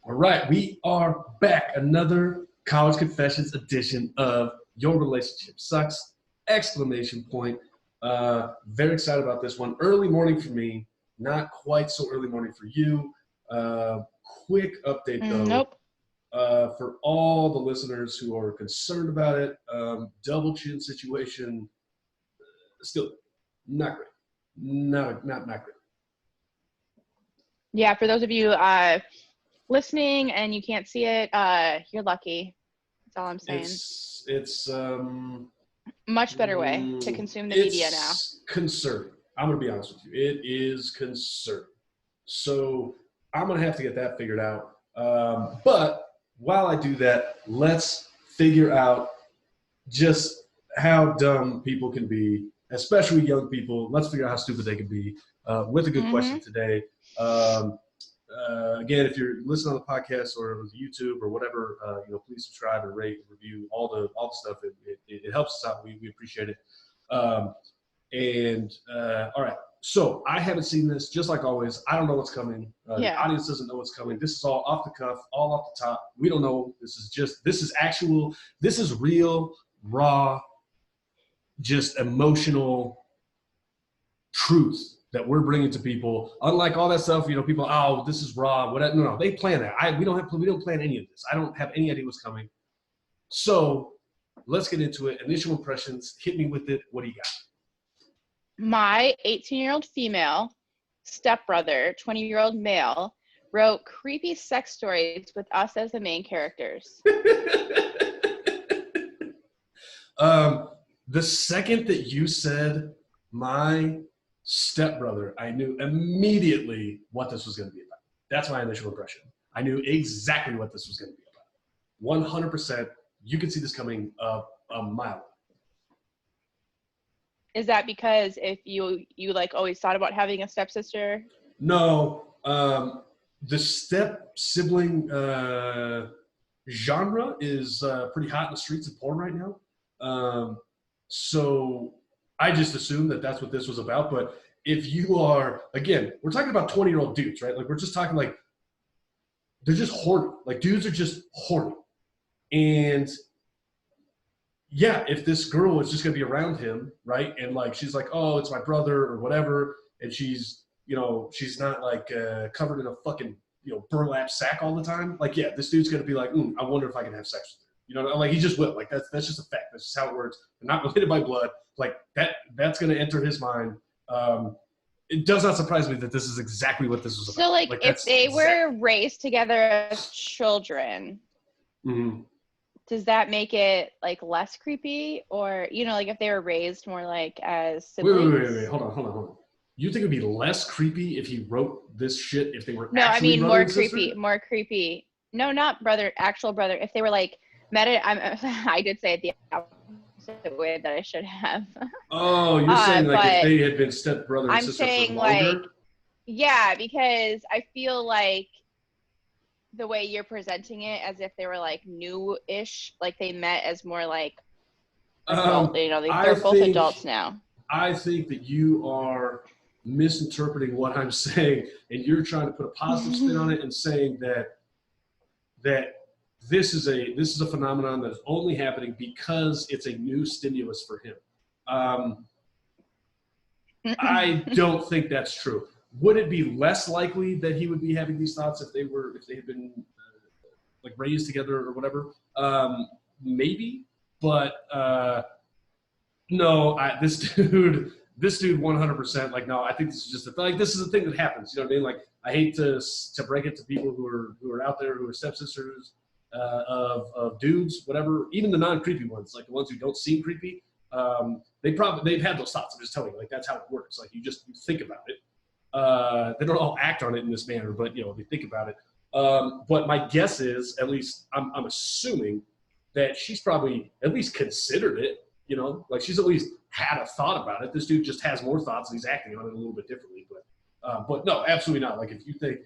All right, we are back. Another College Confessions edition of Your Relationship Sucks! Exclamation point. Very excited about this one. Early morning for me, not quite so early morning for you. Quick update though. Nope. For all the listeners who are concerned about it, double chin situation, still not great. Not great. Yeah, for those of you listening and you can't see it, you're lucky. That's all I'm saying. It's much better way to consume the media now. It's concerning. I'm going to be honest with you. It is concerning. So I'm going to have to get that figured out. But while I do that, let's figure out just how dumb people can be, especially young people. Let's figure out how stupid they can be with a good question today. Again, if you're listening on the podcast or YouTube or whatever, please subscribe and rate and review all the stuff. It helps us out. We appreciate it. All right. So I haven't seen this. Just like always, I don't know what's coming. The audience doesn't know what's coming. This is all off the cuff, all off the top. We don't know. This is real, raw, just emotional truth that we're bringing to people. Unlike all that stuff, people, oh, this is raw. Whatever. No, they plan that. We don't plan any of this. I don't have any idea what's coming. So let's get into it. Initial impressions. Hit me with it. What do you got? My 18-year-old female stepbrother, 20-year-old male, wrote creepy sex stories with us as the main characters. The second that you said my stepbrother, I knew immediately what this was going to be about. That's my initial impression. I knew exactly what this was going to be about. 100%. You could see this coming a mile. Is that because if you like always thought about having a stepsister? No. The step sibling genre is pretty hot in the streets of porn right now. So I just assumed that that's what this was about. But if you are, again, we're talking about 20-year-old dudes, right? Like, we're just talking like, they're just horny. Like, dudes are just horny. And yeah, if this girl is just going to be around him, right? And like, she's like, oh, it's my brother or whatever. And she's, she's not like covered in a fucking, burlap sack all the time. Like, yeah, this dude's going to be like, I wonder if I can have sex with her. Like, he just will. Like, that's just a fact. That's just how it works. They're not related by blood. Like, that's going to enter his mind. It does not surprise me that this is exactly what this was about. So, like if they were raised together as children, does that make it like less creepy? Or, like if they were raised more like as siblings? Wait. Hold on. You think it would be less creepy if he wrote this shit if they were No, actually I mean brother more creepy. No, not brother, actual brother. If they were like met it, I did say it the opposite way that I should have. Oh, you're saying like if they had been stepbrother and sister for longer? Yeah, because I feel like the way you're presenting it as if they were like new-ish, like they met as more like adult, they're both adults now. I think that you are misinterpreting what I'm saying, and you're trying to put a positive spin on it and saying that this is a phenomenon that is only happening because it's a new stimulus for him. I don't think that's true. Would it be less likely that he would be having these thoughts if they had been like raised together or whatever? Maybe, but no. This dude 100%. Like, no, I think this is just this is a thing that happens. You know what I mean? Like, I hate to break it to people who are out there who are stepsisters of dudes, whatever. Even the non-creepy ones, like the ones who don't seem creepy. They've had those thoughts. I'm just telling you, like, that's how it works. Like, you think about it. They don't all act on it in this manner, but they think about it. But my guess is, at least I'm assuming, that she's probably at least considered it. Like, she's at least had a thought about it. This dude just has more thoughts and he's acting on it a little bit differently. But no, absolutely not. Like, if you think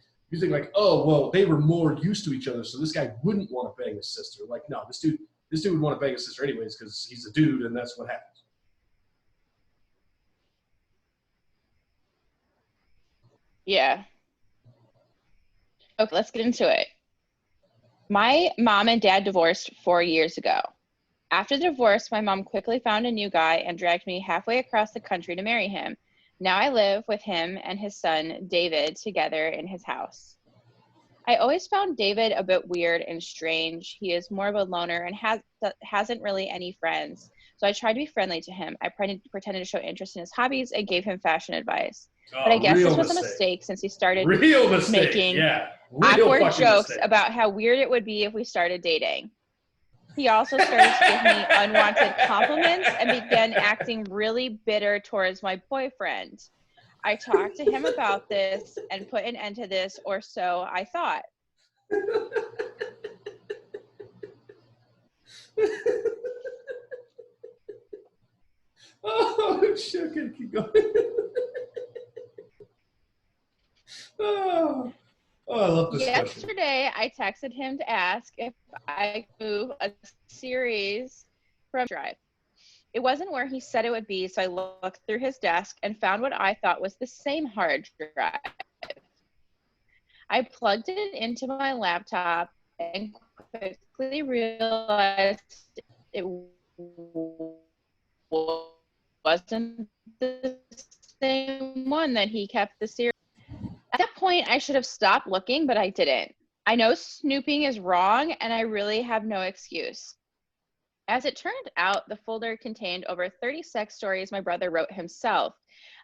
like, oh well, they were more used to each other, so this guy wouldn't want to bang his sister. Like, no, this dude would want to bang his sister anyways because he's a dude and that's what happens. Yeah. Okay, let's get into it. My mom and dad divorced 4 years ago. After the divorce, my mom quickly found a new guy and dragged me halfway across the country to marry him. Now I live with him and his son, David, together in his house. I always found David a bit weird and strange. He is more of a loner and hasn't really any friends. So I tried to be friendly to him. I pretended to show interest in his hobbies and gave him fashion advice. But I guess this was a mistake since he started making awkward jokes about how weird it would be if we started dating. He also started to give me unwanted compliments and began acting really bitter towards my boyfriend. I talked to him about this and put an end to this, or so I thought. Oh, shit, okay, keep going. Oh, I love this Yesterday, I texted him to ask if I could move a series from drive. It wasn't where he said it would be, so I looked through his desk and found what I thought was the same hard drive. I plugged it into my laptop and quickly realized it wasn't the same one that he kept the series. At that point, I should have stopped looking, but I didn't. I know snooping is wrong, and I really have no excuse. As it turned out, the folder contained over 30 sex stories my brother wrote himself.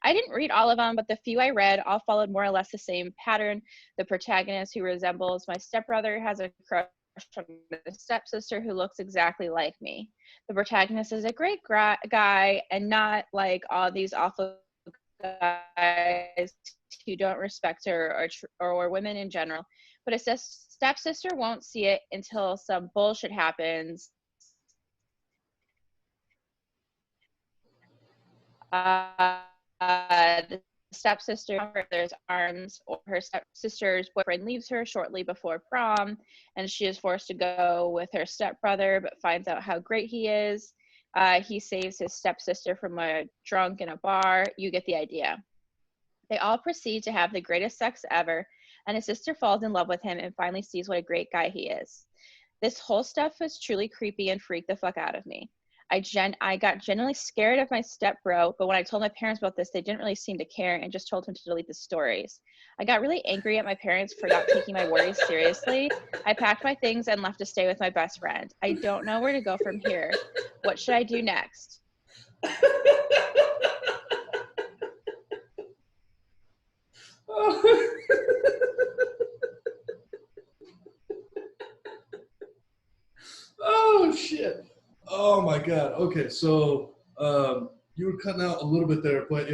I didn't read all of them, but the few I read all followed more or less the same pattern. The protagonist, who resembles my stepbrother, has a crush on the stepsister who looks exactly like me. The protagonist is a great guy and not like all these awful guys who don't respect her or women in general. But a stepsister won't see it until some bullshit happens. The stepsister brother's arms, or her stepsister's boyfriend leaves her shortly before prom, and she is forced to go with her stepbrother, but finds out how great he is. He saves his stepsister from a drunk in a bar. You get the idea. They all proceed to have the greatest sex ever, and his sister falls in love with him and finally sees what a great guy he is. This whole stuff was truly creepy and freaked the fuck out of me. I got genuinely scared of my stepbro, but when I told my parents about this, they didn't really seem to care and just told him to delete the stories. I got really angry at my parents for not taking my worries seriously. I packed my things and left to stay with my best friend. I don't know where to go from here. What should I do next? Oh, shit. Oh my God. Okay, so you were cutting out a little bit there, but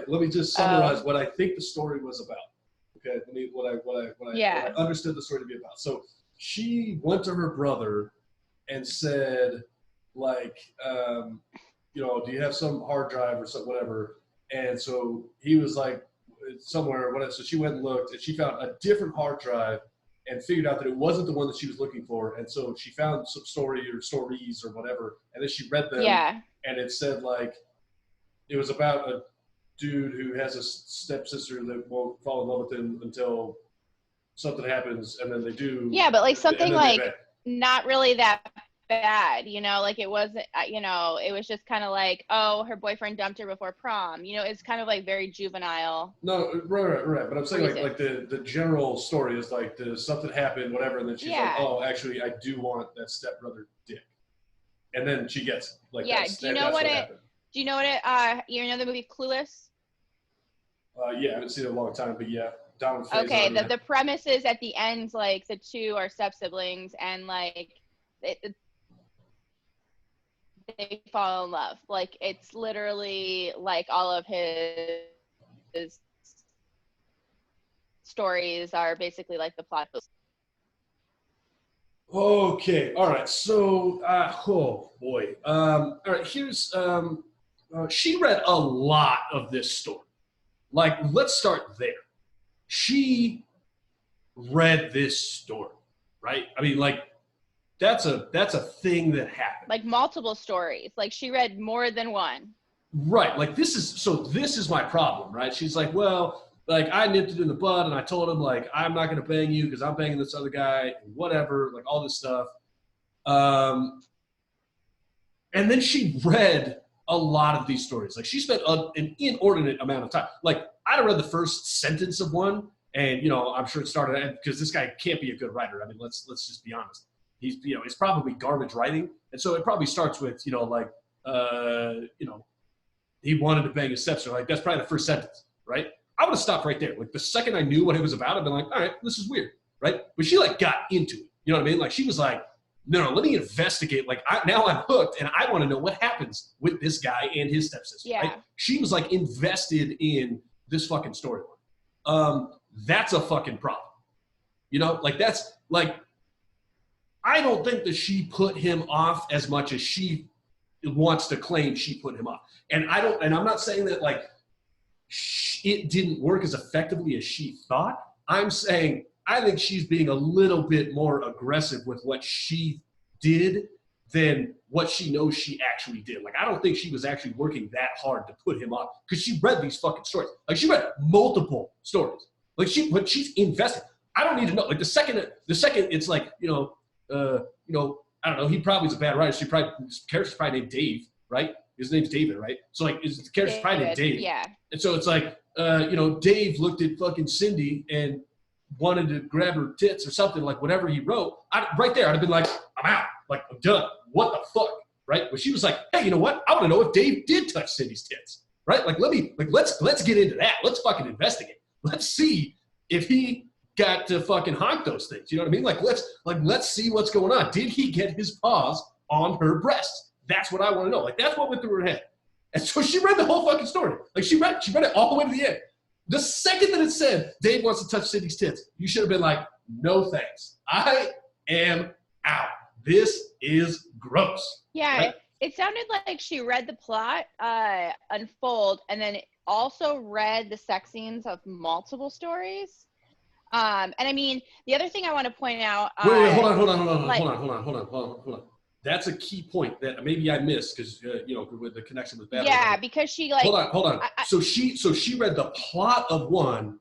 let me just summarize what I think the story was about. Okay, what I understood the story to be about. So she went to her brother and said, like, do you have some hard drive or something, whatever? And so he was like, somewhere, whatever. So she went and looked, and she found a different hard drive and figured out that it wasn't the one that she was looking for. And so she found some stories or whatever, and then she read them. Yeah. And it said, like, it was about a dude who has a stepsister that won't fall in love with him until something happens, and then they do. Yeah, but like something like not really that bad, like it wasn't, it was just kind of like, oh, her boyfriend dumped her before prom. It's kind of like very juvenile. No, right. But I'm saying like the general story is like something happened, whatever, and then she's like, oh, actually, I do want that stepbrother dick, and then she gets it. Like, yeah. Do you know what the movie Clueless? Yeah, I haven't seen it in a long time, but yeah. Okay, the premise is at the end, like the two are step siblings, and like they fall in love. Like it's literally like all of his stories are basically like the plot. Okay, all right. So, oh boy. All right, here's. She read a lot of this story. Like, let's start there. She read this story, right? I mean, like, that's a thing that happened. Like multiple stories. Like she read more than one. Right. Like this is my problem, right? She's like, well, like, I nipped it in the bud, and I told him, like, I'm not going to bang you because I'm banging this other guy, whatever, like, all this stuff. And then she read a lot of these stories. Like, she spent an inordinate amount of time. Like, I'd have read the first sentence of one, and, you know, I'm sure it started because this guy can't be a good writer. I mean, let's just be honest. He's, you know, it's probably garbage writing. And so it probably starts with, you know, like, you know, he wanted to bang his stepsister. Like, that's probably the first sentence, right? I would have stopped right there. Like, the second I knew what it was about, I'd been like, all right, this is weird, right? But she, like, got into it. You know what I mean? Like, she was like, no, let me investigate. Like, now I'm hooked, and I want to know what happens with this guy and his stepsister, Yeah. right? She was, like, invested in this fucking storyline. That's a fucking problem. You know? Like, that's, like, I don't think that she put him off as much as she wants to claim she put him off. And I'm not saying that, like, it didn't work as effectively as she thought. I'm saying I think she's being a little bit more aggressive with what she did than what she knows she actually did. Like, I don't think she was actually working that hard to put him off because she read these fucking stories. Like, she read multiple stories. Like, but she's invested. I don't need to know. Like, the second it's like, you know, I don't know. He probably is a bad writer. His character's probably named Dave, right? His name's David, right? So, like, the character's probably named Dave. Yeah. And so it's like, you know, Dave looked at fucking Cindy and wanted to grab her tits or something, like whatever he wrote. Right there, I'd have been like, I'm out. Like, I'm done. What the fuck, right? But she was like, hey, you know what? I want to know if Dave did touch Cindy's tits, right? Like, let's get into that. Let's fucking investigate. Let's see if he got to fucking honk those things. You know what I mean? Let's see what's going on. Did he get his paws on her breasts? That's what I want to know. Like, that's what went through her head. And so she read the whole fucking story. Like, she read it all the way to the end. The second that it said Dave wants to touch Cindy's tits, you should have been like, no thanks. I am out. This is gross. Yeah, right? It sounded like she read the plot unfold and then also read the sex scenes of multiple stories. And I mean, the other thing I want to point out. Wait, hold on. That's a key point that maybe I missed because you know, with the connection with Batman. Yeah, because she like. Hold on. So she read the plot of one,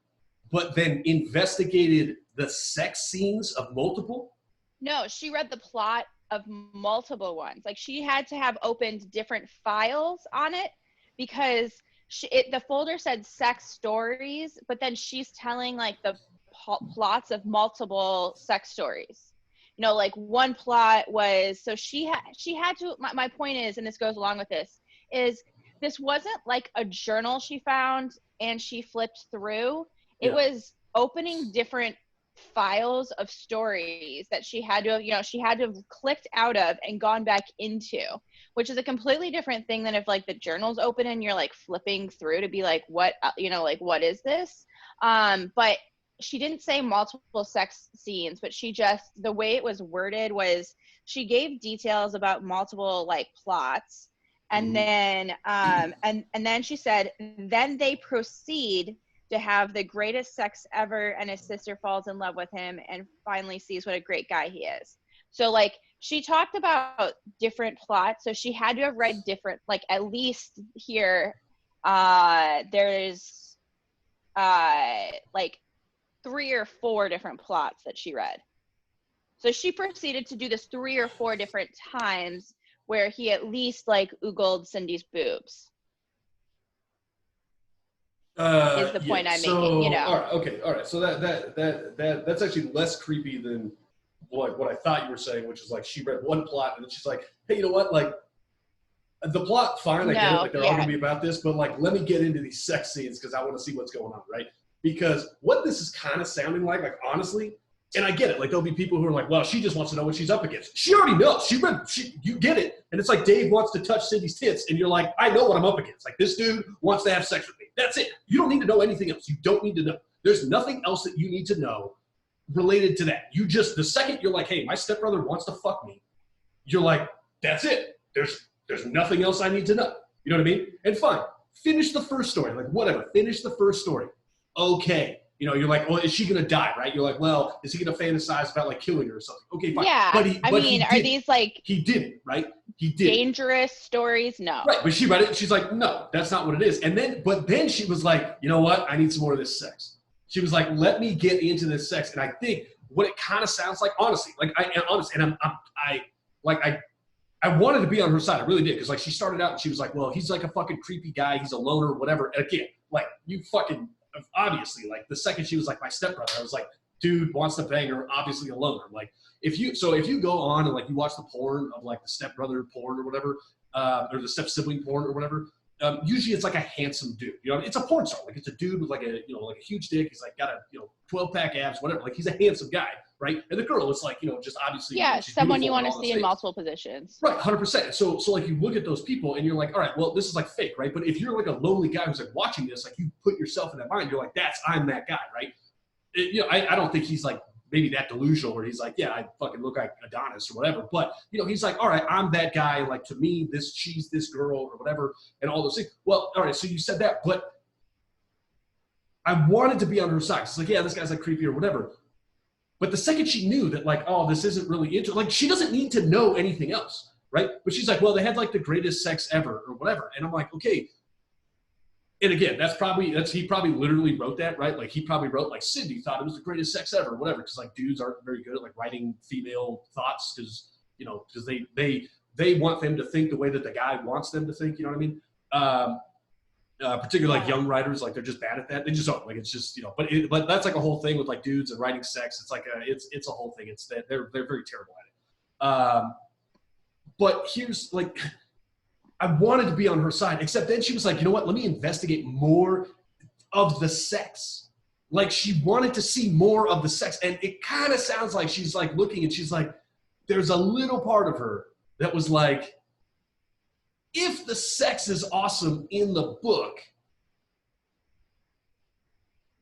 but then investigated the sex scenes of multiple. No, she read the plot of multiple ones. Like, she had to have opened different files on it because the folder said sex stories, but then she's telling like the plots of multiple sex stories. You know, like one plot was, so she had to, my point is, and this goes along with this, is this wasn't like a journal she found and she flipped through. It was opening different files of stories that she had to have clicked out of and gone back into, which is a completely different thing than if like the journal's open and you're like flipping through to be like, what, you know, like, what is this? But she didn't say multiple sex scenes, but the way it was worded was she gave details about multiple like plots. And then, and then she said, then they proceed to have the greatest sex ever, and his sister falls in love with him and finally sees what a great guy he is. So like, she talked about different plots. So she had to have read different, like at least here, there's like 3 or 4 different plots that she read. So she proceeded to do this 3 or 4 different times where he at least like oogled Cindy's boobs. Is the point I'm making, you know. All right. So that's actually less creepy than what I thought you were saying, which is like she read one plot and then she's like, hey, you know what? Like, the plot, fine, I get it. Like, they're all gonna be about this, but like, let me get into these sex scenes because I want to see what's going on, right? Because what this is kind of sounding like honestly, and I get it. Like, there'll be people who are like, well, she just wants to know what she's up against. She already knows. You get it. And it's like Dave wants to touch Cindy's tits, and you're like, I know what I'm up against. Like, this dude wants to have sex with me. That's it. You don't need to know anything else. You don't need to know. There's nothing else that you need to know related to that. You just, the second you're like, hey, my stepbrother wants to fuck me, you're like, that's it. There's nothing else I need to know. You know what I mean? And fine. Finish the first story. Like, whatever. Finish the first story. Okay. You know, you're like, well, is she gonna die, right? You're like, well, is he gonna fantasize about like killing her or something? Okay, fine. Yeah, But I mean, are these like he didn't, right? He did dangerous stories? No. right. But she read it. She's like, no, that's not what it is. And then she was like, you know what? I need some more of this sex. She was like, let me get into this sex. And I think what it kind of sounds like, honestly, like I wanted to be on her side. I really did. Because like she started out and she was like, well, he's like a fucking creepy guy. He's a loner, whatever. And again, like you fucking obviously, like the second she was like my stepbrother, I was like, dude wants to bang her, obviously a loner. Like if you go on and like you watch the porn of like the stepbrother porn or whatever, or the step sibling porn or whatever, usually it's like a handsome dude. You know, it's a porn star. Like it's a dude with like a like a huge dick. He's like got a 12-pack abs, whatever. Like he's a handsome guy, right? And the girl is like just obviously she's someone you want to see in multiple positions. Right, 100%. So like you look at those people and you're like, all right, well this is like fake, right? But if you're like a lonely guy who's like watching this, like you put yourself in that mind, you're like, I'm that guy, right? I don't think he's like maybe that delusional where he's like, yeah, I fucking look like Adonis or whatever. But, he's like, all right, I'm that guy. Like, to me, she's this girl or whatever and all those things. Well, all right, so you said that. But I wanted to be on her side. It's like, yeah, this guy's like creepy or whatever. But the second she knew that, like, oh, this isn't really interesting. Like, she doesn't need to know anything else, right? But she's like, well, they had, like, the greatest sex ever or whatever. And I'm like, okay. And again, he probably literally wrote that, right? Like he probably wrote like Sydney thought it was the greatest sex ever, or whatever. Because like dudes aren't very good at like writing female thoughts because they want them to think the way that the guy wants them to think. You know what I mean? Particularly like young writers, like they're just bad at that. They just don't. Like it's just but that's like a whole thing with like dudes and writing sex. It's like it's a whole thing. It's that they're very terrible at it. But here's like. I wanted to be on her side, except then she was like, you know what? Let me investigate more of the sex. Like she wanted to see more of the sex. And it kind of sounds like she's like looking and she's like, there's a little part of her that was like, if the sex is awesome in the book,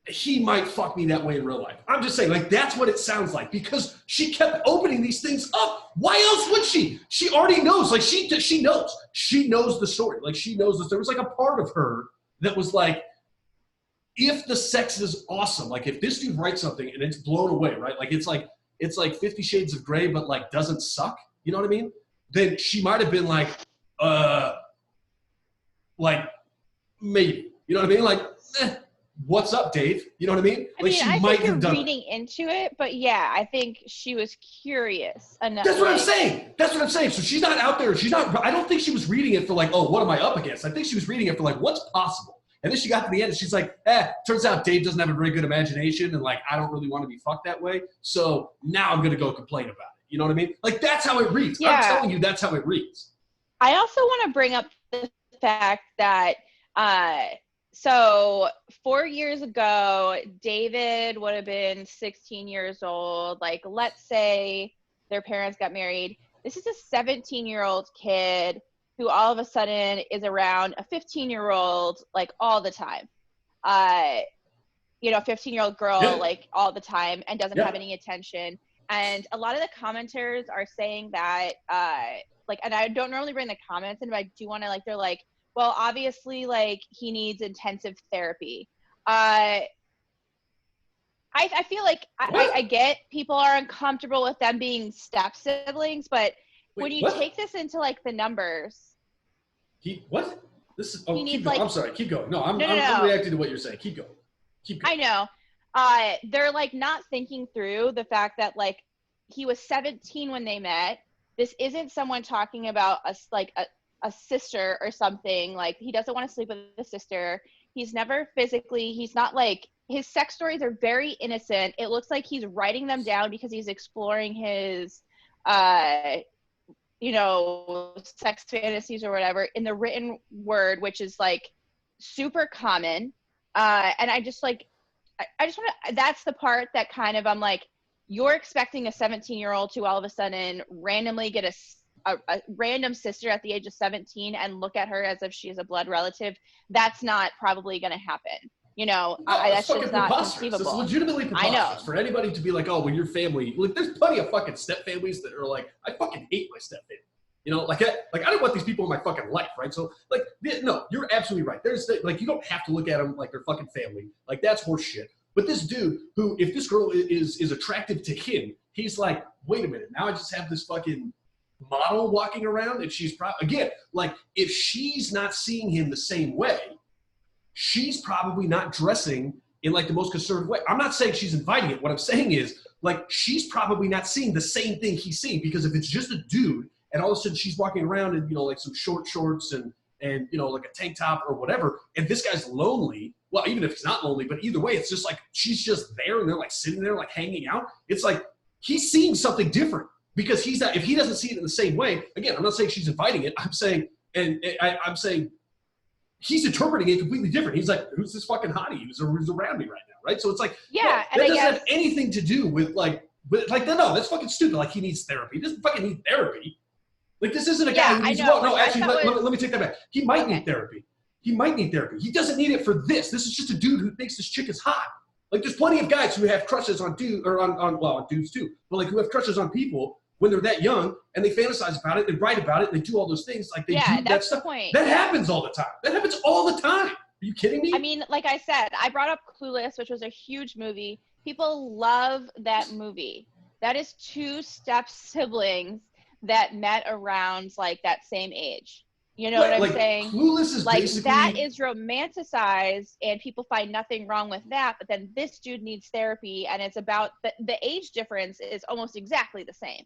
he might fuck me that way in real life. I'm just saying, like, that's what it sounds like because she kept opening these things up. Why else would she? She already knows. Like, she knows. She knows the story. Like, she knows this. There was, like, a part of her that was like, if the sex is awesome, like, if this dude writes something and it's blown away, right? Like, it's like 50 Shades of Grey, but, like, doesn't suck. You know what I mean? Then she might have been like, maybe. You know what I mean? Like, what's up, Dave? You know what I mean? Like I might think you're reading into it, but yeah, I think she was curious enough. That's what I'm saying. So she's not out there. I don't think she was reading it for like, oh, what am I up against? I think she was reading it for like, what's possible? And then she got to the end and she's like, turns out Dave doesn't have a very good imagination and like, I don't really want to be fucked that way. So now I'm going to go complain about it. You know what I mean? Like, that's how it reads. Yeah. I'm telling you, that's how it reads. I also want to bring up the fact that, so 4 years ago, David would have been 16 years old. Like, let's say their parents got married. This is a 17-year-old kid who all of a sudden is around a 15-year-old, like, all the time. 15-year-old girl, like, all the time and doesn't have any attention. And a lot of the commenters are saying that, and I don't normally bring the comments in, but I do want to, they're like, well, obviously, like, he needs intensive therapy. I feel like I get people are uncomfortable with them being step siblings, but when you take this into, like, the numbers. What? This is, keep going. I'm sorry, keep going. No, I'm reacting to what you're saying. Keep going. I know. They're, like, not thinking through the fact that, like, he was 17 when they met. This isn't someone talking about a sister or something. Like, he doesn't want to sleep with a sister. He's never he's not like, his sex stories are very innocent. It looks like he's writing them down because he's exploring his, sex fantasies or whatever in the written word, which is like super common. And I just want to, that's the part that kind of, I'm like, you're expecting a 17-year-old to all of a sudden randomly get a random sister at the age of 17 and look at her as if she's a blood relative. That's not probably going to happen. That's just not conceivable. It's legitimately preposterous. I know. For anybody to be like, oh, well, your family, like, there's plenty of fucking step families that are like, I fucking hate my step family. I don't want these people in my fucking life, right? So, like, no, you're absolutely right. There's, like, you don't have to look at them like they're fucking family. Like, that's horse shit. But this dude who, if this girl is attractive to him, he's like, wait a minute, now I just have this fucking model walking around, and she's probably, again, like, if she's not seeing him the same way, she's probably not dressing in like the most conservative way. I'm not saying she's inviting it. What I'm saying is, like, she's probably not seeing the same thing he's seeing, because if it's just a dude and all of a sudden she's walking around in, you know, like some short shorts and you know, like a tank top or whatever, and this guy's lonely, well, even if he's not lonely, but either way, it's just like she's just there and they're like sitting there like hanging out. It's like he's seeing something different, because he's not, if he doesn't see it in the same way, again, I'm not saying she's inviting it. I'm saying, I'm saying he's interpreting it completely different. He's like, who's this fucking hottie who's around me right now, right? So it's like, yeah, no, and that doesn't have anything to do with like no, that's fucking stupid. Like, he needs therapy. He doesn't fucking need therapy. Like, this isn't a guy who needs, well, no, actually, let me take that back. He might need therapy. He might need therapy. He doesn't need it for this. This is just a dude who thinks this chick is hot. Like, there's plenty of guys who have crushes on dudes, or on dudes too, but like who have crushes on people when they're that young, and they fantasize about it, they write about it, and they do all those things. Like, they do that stuff. That happens all the time. That happens all the time. Are you kidding me? I mean, like I said, I brought up Clueless, which was a huge movie. People love that movie. That is two step siblings that met around like that same age. You know what I'm saying? Clueless is like, basically, that is romanticized, and people find nothing wrong with that. But then this dude needs therapy, and it's about the age difference is almost exactly the same.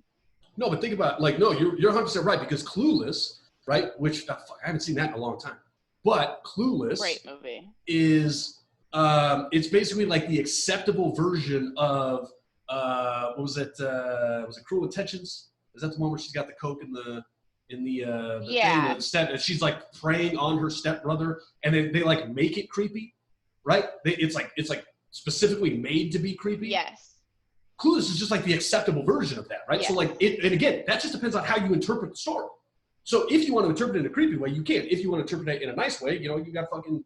No, but think about, like, no, you're 100% right, because Clueless, right? Which I haven't seen that in a long time, but Clueless, great movie, is it's basically like the acceptable version of what was it? Was it Cruel Intentions? Is that the one where she's got the coke in the thing, the step, and she's like preying on her stepbrother, and then they like make it creepy, right? It's like specifically made to be creepy. Yes. Clueless is just like the acceptable version of that, right? Yes. So like and again, that just depends on how you interpret the story. So if you want to interpret it in a creepy way, you can. If you want to interpret it in a nice way, you know, you got fucking,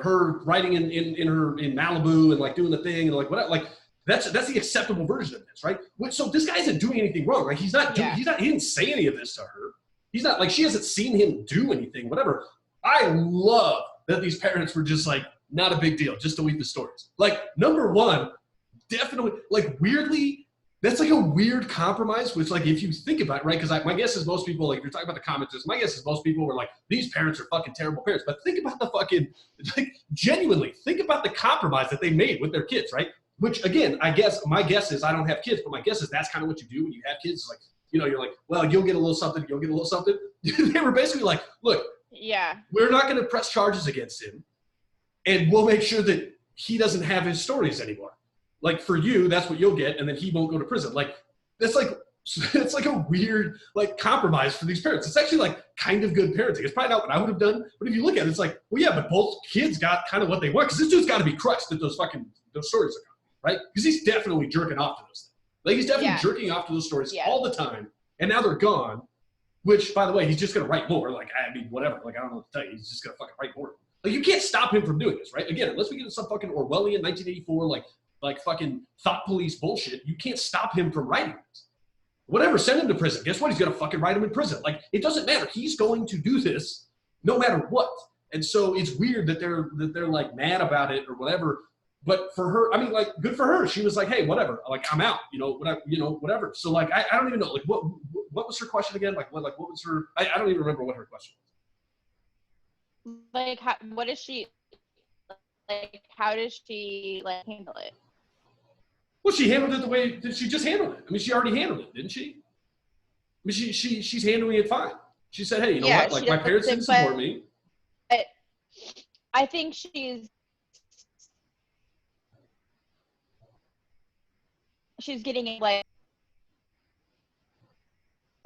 her writing in Malibu and like doing the thing and like whatever, like that's the acceptable version of this, right? So this guy isn't doing anything wrong, right? He didn't say any of this to her. He's not, like, she hasn't seen him do anything, whatever. I love that these parents were just like, not a big deal, just delete the stories. Like, number one, definitely, like, weirdly, that's like a weird compromise, which, like, if you think about it, right? Because my guess is most people, like, if you're talking about the commenters, my guess is most people were like, these parents are fucking terrible parents. But think about the fucking, like, genuinely, think about the compromise that they made with their kids, right? Which, again, I guess, my guess is, I don't have kids, but my guess is that's kind of what you do when you have kids. It's like, you know, you're like, well, you'll get a little something, you'll get a little something. They were basically like, look, we're not going to press charges against him, and we'll make sure that he doesn't have his stories anymore. Like, for you, that's what you'll get, and then he won't go to prison. Like, that's like, it's like a weird, like, compromise for these parents. It's actually, like, kind of good parenting. It's probably not what I would have done, but if you look at it, it's like, well, yeah, but both kids got kind of what they want, because this dude's got to be crushed that those stories are gone, right? Because he's definitely jerking off to those things. Like, he's definitely jerking off to those stories all the time, and now they're gone, which, by the way, he's just going to write more. Like, I mean, whatever. Like, I don't know what to tell you. He's just going to fucking write more. Like, you can't stop him from doing this, right? Again, unless we get into some fucking Orwellian 1984, like fucking thought police bullshit, you can't stop him from writing this. Whatever, send him to prison. Guess what? He's going to fucking write him in prison. Like, it doesn't matter. He's going to do this no matter what. And so it's weird that they're like mad about it or whatever. But for her, I mean, like, good for her. She was like, hey, whatever. Like, I'm out, whatever. So, like, I don't even know. Like, what was her question again? Like, what was her, I don't even remember what her question was. Like, what is she, like, how does she, like, handle it? Well, she handled it the way that she just handled it. I mean, she already handled it, didn't she? I mean, she's handling it fine. She said, hey, you know what? Like, my parents didn't support me. But I think she's getting, like,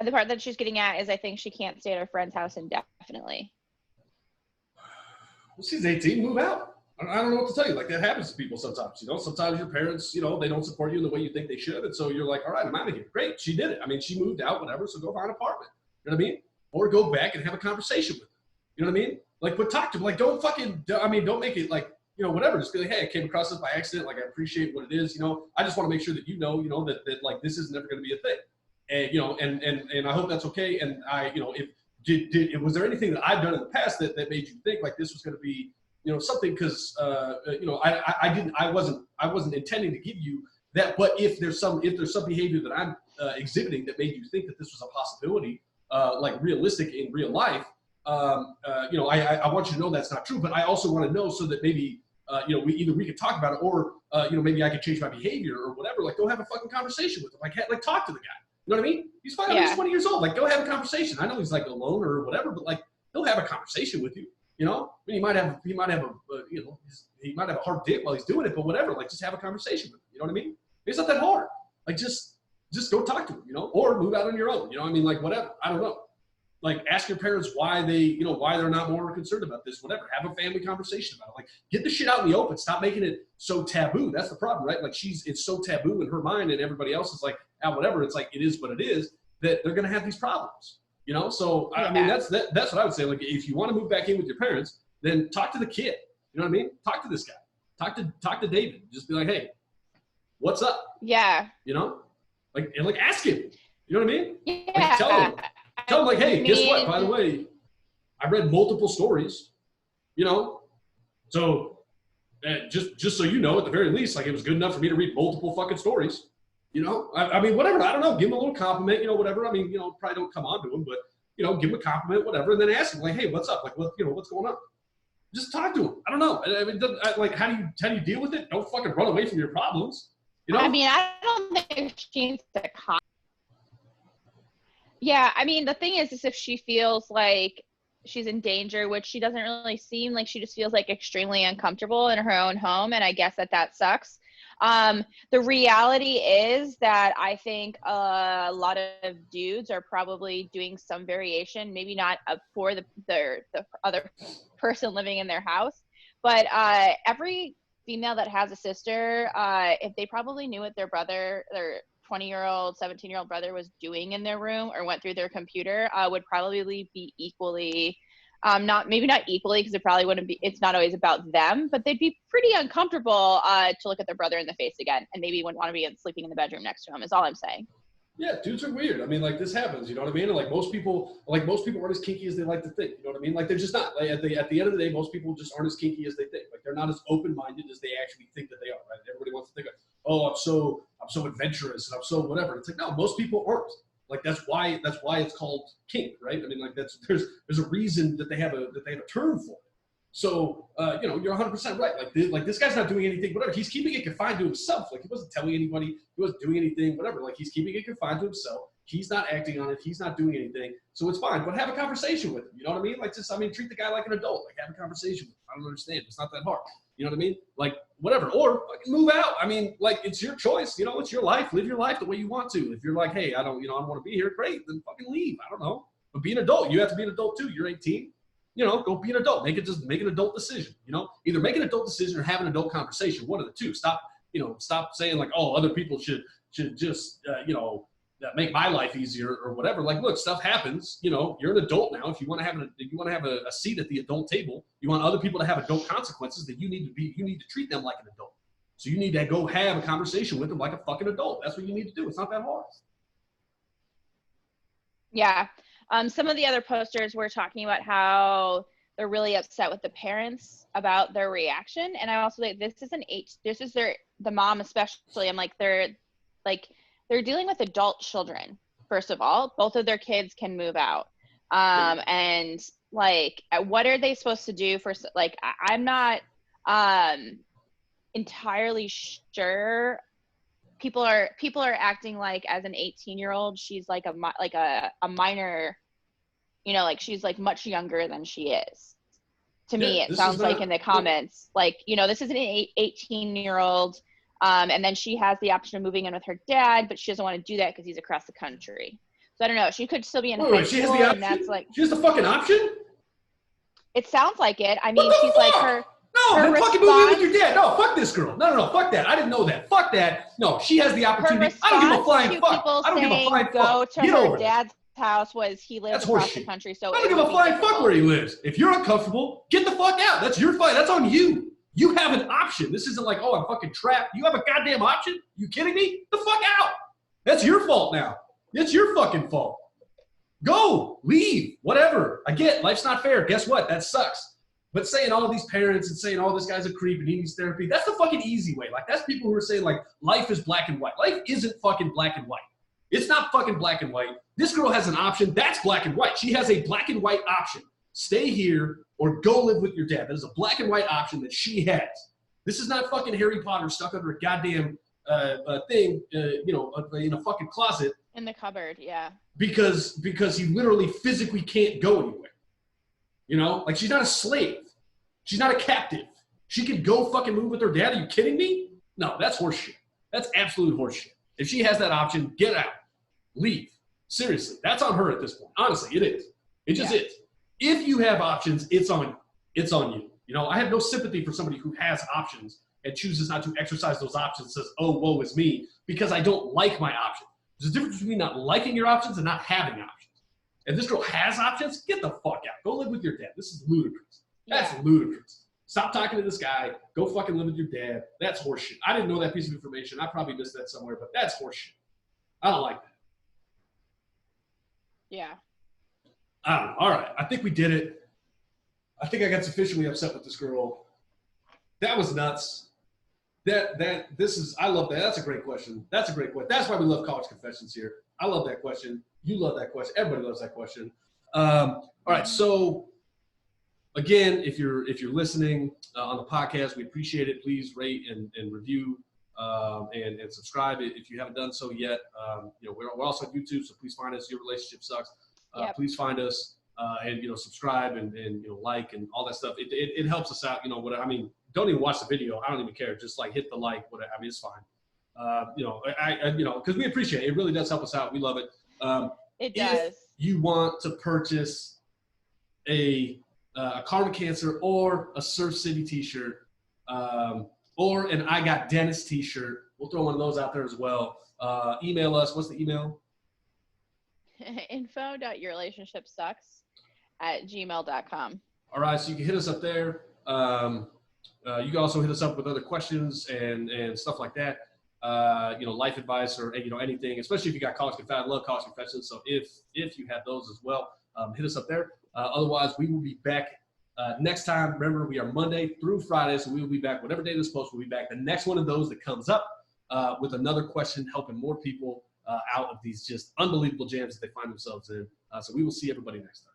the part that she's getting at is I think she can't stay at her friend's house indefinitely. Well, she's 18, move out. I don't know what to tell you. Like, that happens to people sometimes, Sometimes your parents, they don't support you in the way you think they should, and so you're like, all right, I'm out of here. Great, she did it. I mean, she moved out, whatever, so go find an apartment. You know what I mean? Or go back and have a conversation with them. You know what I mean? Like, but talk to them. Like, don't make it like, whatever. Just be like, hey, I came across this by accident. Like, I appreciate what it is. I just want to make sure that that like, this is never going to be a thing. And, and I hope that's okay. And was there anything that I've done in the past that made you think like this was going to be, you know, something? Because I wasn't intending to give you that, but if there's some behavior that I'm exhibiting that made you think that this was a possibility, like realistic in real life, I want you to know that's not true. But I also want to know so that maybe we could talk about it, or maybe I could change my behavior or whatever. Like, go have a fucking conversation with him. Like talk to the guy. You know what I mean? He's fine. He's 20 years old. Like, go have a conversation. I know he's like alone or whatever, but like, he'll have a conversation with you. You know, I mean, he might have a hard dick while he's doing it, but whatever. Like, just have a conversation with him. You know what I mean? It's not that hard. Like, just go talk to him. You know, or move out on your own. You know what I mean? Like, whatever. I don't know. Like, ask your parents why they're not more concerned about this. Whatever. Have a family conversation about it. Like, get the shit out in the open. Stop making it so taboo. That's the problem, right? Like, it's so taboo in her mind, and everybody else is like, whatever. It's like, it is what it is, that they're gonna have these problems. You know, so I mean, that's what I would say. Like, if you want to move back in with your parents, then talk to the kid. You know what I mean? Talk to this guy. Talk to David. Just be like, hey, what's up? Yeah. You know, like ask him. You know what I mean? Yeah. Like, tell him like, hey, guess what? By the way, I read multiple stories. You know, so just so you know, at the very least, like, it was good enough for me to read multiple fucking stories. You know, I mean, whatever. I don't know. Give him a little compliment, whatever. I mean, probably don't come on to him, but, give him a compliment, whatever. And then ask him, like, hey, what's up? Like, what's going on? Just talk to him. I don't know. I mean, like, how do you deal with it? Don't fucking run away from your problems. You know? I mean, I don't think she needs to Yeah, I mean, the thing is if she feels like she's in danger, which she doesn't really seem like, she just feels like extremely uncomfortable in her own home, and I guess that sucks. The reality is that I think a lot of dudes are probably doing some variation, maybe not for the other person living in their house, but every female that has a sister, if they probably knew what their brother, their 20-year-old, 17-year-old brother was doing in their room or went through their computer, would probably be equally, maybe not equally, because it probably wouldn't be, it's not always about them, but they'd be pretty uncomfortable to look at their brother in the face again, and maybe wouldn't want to be sleeping in the bedroom next to him, is all I'm saying. Yeah, dudes are weird. I mean, like, this happens, you know what I mean? And like most people aren't as kinky as they like to think, you know what I mean? Like, they're just not. Like, at the end of the day, most people just aren't as kinky as they think. Like, they're not as open-minded as they actually think that they are, right? Everybody wants to think, oh, I'm so adventurous and I'm so whatever. It's like, no, most people aren't. Like, that's why it's called kink, right? I mean, like, there's a reason that they have a term for it. So, you're 100% right. Like this guy's not doing anything, whatever. He's keeping it confined to himself. Like, he wasn't telling anybody, he wasn't doing anything, whatever. Like, he's keeping it confined to himself. He's not acting on it. He's not doing anything. So it's fine, but have a conversation with him. You know what I mean? Like, treat the guy like an adult. Like, have a conversation with him. I don't understand. It's not that hard. You know what I mean? Like, whatever. Or fucking move out. I mean, like, it's your choice. It's your life. Live your life the way you want to. If you're like, hey, I don't want to be here, great, then fucking leave. I don't know. But be an adult. You have to be an adult too. You're 18. Go be an adult. Make an adult decision. Either make an adult decision or have an adult conversation. One of the two. Stop saying like, oh, other people should just, make my life easier or whatever. Like, look, stuff happens. You're an adult now. If you want to have a seat at the adult table, you want other people to have adult consequences, that you need to treat them like an adult. So you need to go have a conversation with them like a fucking adult. That's what you need to do. It's not that hard. Yeah. Some of the other posters were talking about how they're really upset with the parents about their reaction. And I also think the mom especially, I'm like, they're dealing with adult children. First of all, both of their kids can move out. And like, what are they supposed to do for, like, I'm not entirely sure. People are acting like, as an 18-year-old, she's like a minor, like she's like much younger than she is. To me, it sounds like in the comments, like, this is an 18-year-old, and then she has the option of moving in with her dad, but she doesn't want to do that because he's across the country. So I don't know. She could still be in high school, she has the option? And that's like, she has the fucking option? It sounds like it. I mean, she's like her. No, then fucking move in with your dad. No, fuck this girl. No, fuck that. I didn't know that. Fuck that. No, she has the opportunity. I don't give a flying fuck. I don't give a flying fuck. Go to her dad's house was he lives across the country. So I don't give a flying fuck where he lives. If you're uncomfortable, get the fuck out. That's your fight. That's on you. You have an option. This isn't like, oh, I'm fucking trapped. You have a goddamn option? You kidding me? The fuck out. That's your fault now. It's your fucking fault. Go, leave, whatever. I get life's not fair. Guess what? That sucks. But saying all these parents and saying, oh, this guy's a creep and he needs therapy, that's the fucking easy way. Like, that's people who are saying, like, life is black and white. Life isn't fucking black and white. It's not fucking black and white. This girl has an option. That's black and white. She has a black and white option. Stay here or go live with your dad. That is a black and white option that she has. This is not fucking Harry Potter stuck under a goddamn thing, in a fucking closet. In the cupboard, yeah. Because he literally physically can't go anywhere. You know, like she's not a slave. She's not a captive. She could go fucking move with her dad. Are you kidding me? No, that's horseshit. That's absolute horseshit. If she has that option, get out. Leave. Seriously, that's on her at this point. Honestly, it is. It just is. If you have options, it's on you. It's on you. You know, I have no sympathy for somebody who has options and chooses not to exercise those options, says, oh, woe is me, because I don't like my options. There's a difference between not liking your options and not having options. If this girl has options, get the fuck out. Go live with your dad. This is ludicrous. That's ludicrous. Stop talking to this guy. Go fucking live with your dad. That's horseshit. I didn't know that piece of information. I probably missed that somewhere, but that's horseshit. I don't like that. Yeah. I don't know. All right. I think we did it. I think I got sufficiently upset with this girl. That was nuts. I love that. That's a great question. That's a great question. That's why we love College Confessions here. I love that question. You love that question. Everybody loves that question. All right. So again, if you're listening on the podcast, we appreciate it. Please rate and review and subscribe if you haven't done so yet. We're also on YouTube, so please find us. Your Relationship Sucks. Please find us and subscribe and like and all that stuff. It helps us out. Don't even watch the video. I don't even care. Just like hit the like. Whatever. I mean, it's fine. Because we appreciate it. It really does help us out. We love it. It does. If you want to purchase a Karma Cancer or a Surf City t-shirt or an I Got Dennis t-shirt, we'll throw one of those out there as well. Email us. What's the email? info.yourrelationshipsucks@gmail.com. All right, so you can hit us up there. You can also hit us up with other questions and stuff like that. Life advice or anything, especially if you got college confessions. I love college confessions, so if you have those as well, hit us up there. Otherwise, we will be back next time. Remember, we are Monday through Friday, so we will be back whatever day this post. We'll be back the next one of those that comes up with another question, helping more people out of these just unbelievable jams that they find themselves in. So we will see everybody next time.